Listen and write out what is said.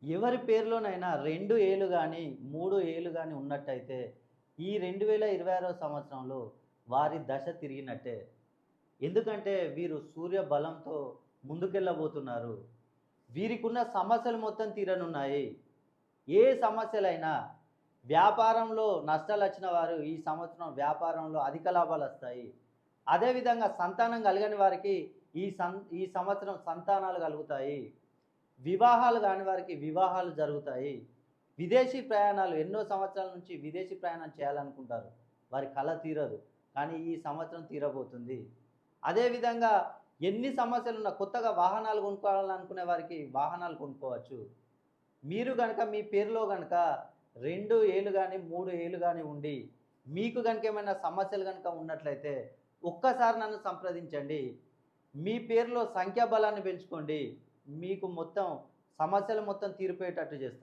ఎవరి పేరులోనైనా 2 ఏలు గాని, 3 ఏలు గాని ఉన్నట్టయితే, ఈ 2026 సంవత్సరంలో వారి దశ తిరిగినట్టే. ఎందుకంటే వీరు సూర్య బలంతో ముందుకెళ్ళబోతున్నారు. వీరికున్న సమస్యలు మొత్తం తీరనున్నాయి. ఏ సమస్యలైనా వ్యాపారంలో నష్టాలొచ్చిన వారు ఈ సంవత్సరం వ్యాపారంలో అధిక లాభాలొస్తాయి. అదేవిధంగా సంతానం కలగని వారికి ఈ సంవత్సరం సంతానాలు కలుగుతాయి. వివాహాలు కాని వారికి వివాహాలు జరుగుతాయి. విదేశీ ప్రయాణాలు ఎన్నో సంవత్సరాల నుంచి విదేశీ ప్రయాణం చేయాలనుకుంటారు. వారి కల తీరదు. కానీ ఈ సంవత్సరం తీరబోతుంది. అదేవిధంగా ఎన్ని సమస్యలున్నా కొత్తగా వాహనాలు కొనుక్కోవాలనుకునే వారికి వాహనాలు కొనుక్కోవచ్చు. మీరు గనక మీ పేరులో గనక 2 ఏళ్ళు గాని, 3 ఏళ్ళు గాని ఉండి, మీకు గనక ఏమైనా సమస్యలు గనక ఉన్నట్లయితే ఒక్కసారి నన్ను సంప్రదించండి. మీ పేరులో సంఖ్యాబలాన్ని పెంచుకోండి. మీకు మొత్తం సమస్యలు మొత్తం తీరిపోయేటట్టు చేస్తా.